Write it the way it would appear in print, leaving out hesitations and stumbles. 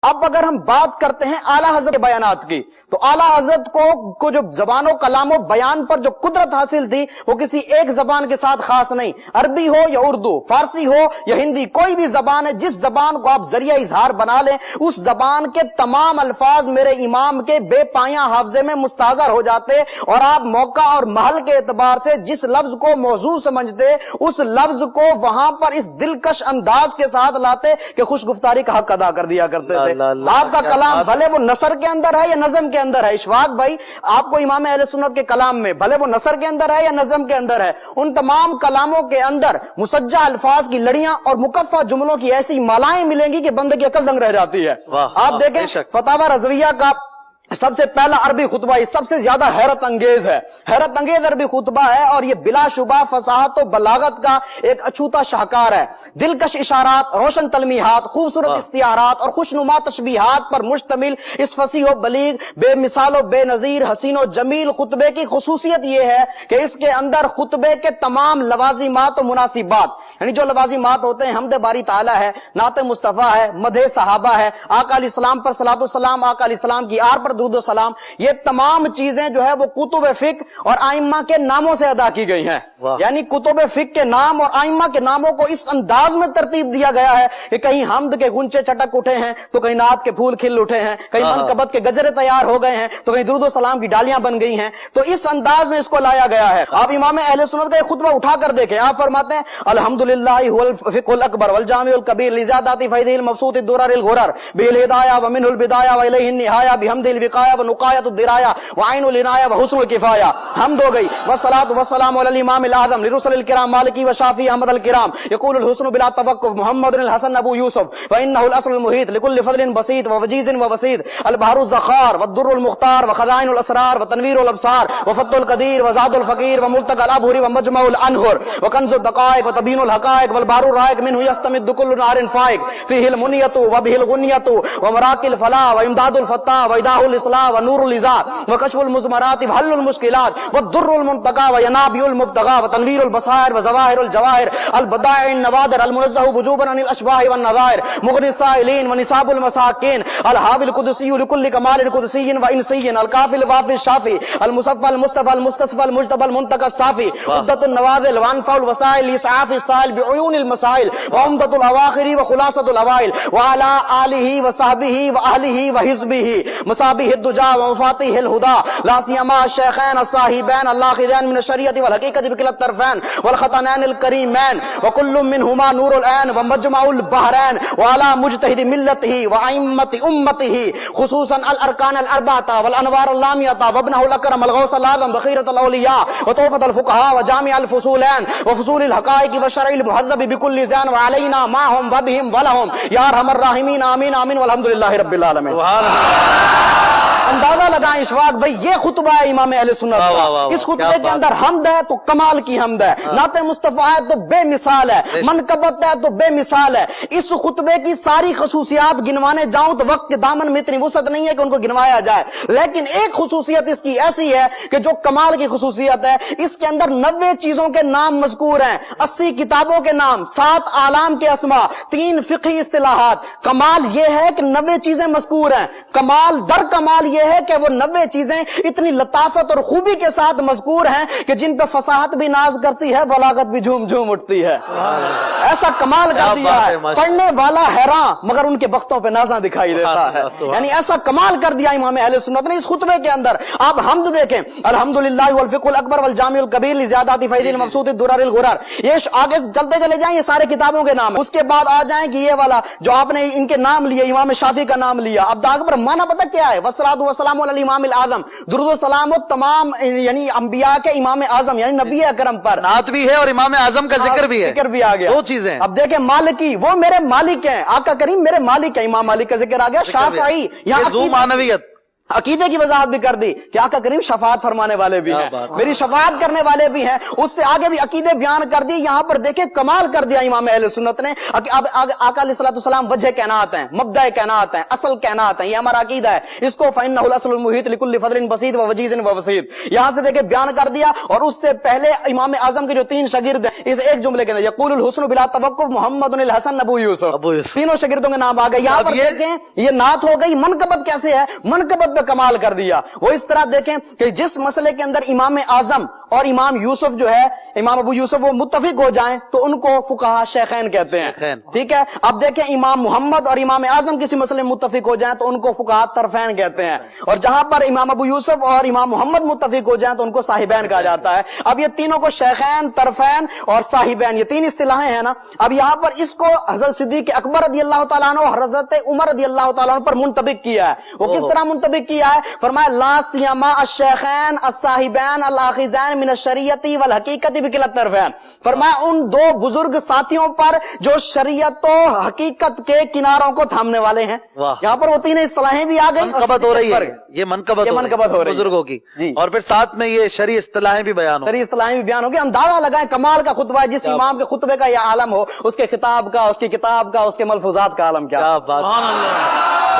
اب اگر ہم بات کرتے ہیں اعلیٰ حضرت کے بیانات کی، تو اعلیٰ حضرت کو جو زبان و کلام و بیان پر جو قدرت حاصل تھی وہ کسی ایک زبان کے ساتھ خاص نہیں، عربی ہو یا اردو، فارسی ہو یا ہندی، کوئی بھی زبان ہے، جس زبان کو آپ ذریعہ اظہار بنا لیں اس زبان کے تمام الفاظ میرے امام کے بے پایاں حافظے میں مستحضر ہو جاتے، اور آپ موقع اور محل کے اعتبار سے جس لفظ کو موضوع سمجھتے اس لفظ کو وہاں پر اس دلکش انداز کے ساتھ لاتے کہ خوش گفتاری کا حق ادا کر دیا کرتے تھے۔ آپ کا کلام بھلے وہ نثر کے اندر ہے یا نظم کے اندر ہے، اشفاق بھائی آپ کو امام اہل سنت کے کلام میں بھلے وہ نثر کے اندر ہے یا نظم کے اندر ہے، ان تمام کلاموں کے اندر مسجع الفاظ کی لڑیاں اور مکفہ جملوں کی ایسی مالائیں ملیں گی کہ بندے کی عقل دنگ رہ جاتی ہے۔ آپ دیکھیں فتاوی رضویہ کا سب سے پہلا عربی خطبہ یہ سب سے زیادہ حیرت انگیز ہے، حیرت انگیز عربی خطبہ ہے، اور یہ بلا شبہ فصاحت و بلاغت کا ایک اچھوتا شاہکار ہے۔ دلکش اشارات، روشن تلمیحات، خوبصورت استعارات اور خوشنما تشبیہات پر مشتمل اس فصیح و بلیغ، بے مثال و بے نظیر، حسین و جمیل خطبے کی خصوصیت یہ ہے کہ اس کے اندر خطبے کے تمام لوازمات و مناسبات، یعنی جو لوازمات ہوتے ہیں حمد باری تعالیٰ ہے، نعت مصطفیٰ ہے، مدح صحابہ ہے، آقا علیہ السلام پر صلاۃ والسلام، آقا علیہ السلام کی آر پر درود و سلام، یہ تمام چیزیں جو ہے وہ کتب فقہ اور ائمہ کے ناموں سے ادا کی گئی ہیں۔ یعنی کتب فقہ کے نام اور ائمہ کے ناموں کو اس انداز میں ترتیب دیا گیا ہے کہ کہیں حمد کے گنچے چٹک اٹھے ہیں تو کہیں نعت کے پھول کھل اٹھے ہیں، کہیں منقبت کے گجرے تیار ہو گئے ہیں تو کہیں درود و سلام کی ڈالیاں بن گئی ہیں، تو اس انداز میں اس کو لایا گیا ہے۔ آپ امام اہل سنت کا ایک خطبہ اٹھا کر دیکھیں، آپ فرماتے ہیں الحمدللہ هو الفقہ الاکبر والجامع الکبیر لزیادات فیضہ المبسوط الدرر الغرر بالہدایہ ومنہ البدایہ والیہ النہایہ بحمد الوقایہ ونقایۃ الدرایہ وعین العنایہ وحسن الکفایہ۔ حمد ہو گئی، والصلاۃ والسلام علی الامام الاعظم لرسل الکرام مالکی وشافی احمد الکرام یقول الحسن بلا توقف محمد الحسن ابو یوسف وانہ الاصل المحیط لکل فضل بسیط ووجیز ووسیط البحر الزخار والدر المختار وخزائن الاسرار وتنویر الابصار وفتح القدیر وزاد الفقیر وملتقى الابحر ومجمع الانہر وکنز الدقائق وتبین الحقائق والبحر الرائق منہ یستمد کل نار فائق فیہ المنیۃ وبہ الغنیۃ ومراق الفلاح وامداد الفتاح وإیداء الاصلاح ونور الإزاء وکشف المزمرات وحل المشکلات والدر المنتقى وینابع المبتغى وتنویر البصائر وظواہر الجواہر البدائع النوادر المنزہ وجوبا عن الاشباح والنظائر مغنی السائلین ونصاب المساکین الحاوی القدسی لکل کمال قدسی وانسی الکافی الوافی الشافی المصفى المصطفى المستصفى المجتبى المنتقى الصافی عدۃ النوازل وانفع الوسائل لاسعاف السائل بعیون المسائل وعمدۃ الاواخر وخلاصۃ الاوائل وعلى آلہ وصحبہ واہلہ وحزبہ مصابیح الدجى ومفاتیح الہدى لا سیما الشیخین الصاحبین اللاخذین من الشریعۃ والحقیقۃ بکلا الطرفین والخطنین الکریمین وکل منہما نور العین ومجمع البحرین وعلى مجتہد ملتہ وائمۃ امتہ خصوصا الارکان الاربعۃ والانوار اللامعۃ وابنہ الاکرم الغوث الاعظم بخیرۃ الاولیاء وتحفۃ الفقہاء وجامع الفصولین وفصول الحقائق والشرع المہذب بکل زین وعلینا معہم وبہم ولہم یا ارحم الراحمین آمین آمین والحمدللہ رب العالمین۔ اندازہ لگائیں اشفاق بھائی، یہ خطبہ ہے امام اہل سنت کا، اس خطبے کے اندر حمد ہے تو کمال کی حمد ہے، نعت مصطفیٰ ہے تو بے مثال ہے، منقبت ہے تو بے مثال ہے۔ اس خطبے کی ساری خصوصیات گنوانے جاؤں تو وقت کے دامن میں اتنی وسعت نہیں ہے کہ ان کو گنوایا جائے، لیکن ایک خصوصیت اس کی ایسی ہے کہ جو کمال کی خصوصیت ہے، اس کے اندر 90 چیزوں کے نام مذکور ہیں، 80 کتابوں کے نام، 7 اعلام کے اسماء، 3 فقہی اصطلاحات۔ کمال یہ ہے کہ 90 چیزیں مذکور ہیں، کمال در کمال یہ ہے کہ وہ 90 چیزیں اتنی لطافت اور خوبی کے ساتھ مذکور ہیں کہ جن پہ فصاحت بھی ناز کرتی ہے، بلاغت بھی جھوم جھوم اٹھتی ہے۔ ایسا کمال کر دیا ہے، پڑھنے والا حیران مگر ان کے بختوں پہ نازاں دکھائی دیتا ہے، یعنی ایسا کمال کر دیا امام اہل سنت نے اس خطبے کے اندر۔ آپ حمد دیکھیں، الحمدللہ والفقہ الاکبر والجامع الکبیر لزیادات فیضہ المبسوط الدرر الغرر، یہ آگے چلتے چلے جائیں، یہ سارے کتابوں کے نام ہیں۔ اس کے بعد آ جائیں کہ یہ والا جو آپ نے ان کے نام لیے، امام شافعی کا نام لیا، اب داغ پر معنی پتہ کیا ہے؟ والصلاۃ والسلام علی الامام الاعظم، درود و سلام تمام یعنی انبیاء کے امام اعظم یعنی نبی اکرم پر، نعت بھی ہے اور امام اعظم کا ذکر بھی ہے، ذکر بھی آ گیا، دو چیزیں۔ اب دیکھیں مالکی، وہ میرے مالک ہیں، آقا کریم میرے مالک ہیں، امام مالک کا ذکر آ گیا۔ شافعی، یہاں ذو معنویت، عقیدے کی وضاحت بھی کر دی کہ آقا کریم شفاعت فرمانے والے بھی ہیں, میری شفاعت کرنے والے بھی ہیں. اس سے آگے بھی عقیدے بیان کر دی. یہاں پر دیکھیں کمال کر دیا امام اہل سنت نے. آقا علیہ السلام وجہ کائنات ہیں, مبدأ کائنات ہیں, اصل کائنات ہیں, یہ ہمارا عقیدہ ہے. اس کو فإنہ الاصل المحیط لکل فضل بسیط ووجیز ووسیط یہاں سے دیکھیں بیان کر دیا. اور اس سے پہلے امام اعظم کے جو 3 شاگرد ہیں, اس ایک جملے کے اندر یقول الحسن بلا توقف محمد الحسن ابو یوسف, تینوں شاگردوں کے نام آ گئے. یہاں پر دیکھیں یہ نعت ہو گئی. منقبت کیسے ہے, منقبت پہ کمال کر دیا. وہ اس طرح دیکھیں کہ جس مسئلے کے اندر امام اعظم اور امام یوسف جو ہے, امام ابو یوسف, وہ متفق ہو جائیں تو ان کو فقہا شیخین کہتے ہیں. ٹھیک ہے. اب دیکھیں امام محمد اور امام اعظم کسی مسئلے میں متفق ہو جائیں تو ان کو فقہا طرفین کہتے ہیں. اور جہاں پر امام ابو یوسف اور امام محمد متفق ہو جائیں تو ان کو صاحبین کہا جاتا ہے. اب یہ تینوں کو شیخین, طرفین اور صاحبین, یہ 3 اصطلاحیں ہیں نا. اب یہاں پر اس کو حضرت صدیق اکبر رضی اللہ تعالیٰ عنہ اور حضرت عمر رضی اللہ تعالیٰ عنہ پر منطبق کیا ہے. وہ کس طرح منطبق کیا ہے؟ فرمایا لا سیما الشیخین الصاحبین الاخذین من الشریعت والحقیقت بکلا الطرفین. فرمایا ان 2 بزرگ ساتھیوں پر جو شریعت و حقیقت کے کناروں کو تھامنے والے ہیں. یہاں پر وہ 3 اصطلاحیں بھی آ گئی. منقبت ہو رہی ہے, یہ منقبت ہو رہی ہے بزرگوں کی. اور پھر ساتھ میں یہ شرعی اصطلاحیں بھی بیان ہو, شرعی اصطلاحیں بھی بیان ہو گئی. اندازہ لگائیں کمال کا خطبہ ہے. جس امام کے خطبے کا یہ عالم ہو, اس کے خطاب کا, اس کی کتاب کا, اس کے ملفوظات کا عالم کیا. کیا بات.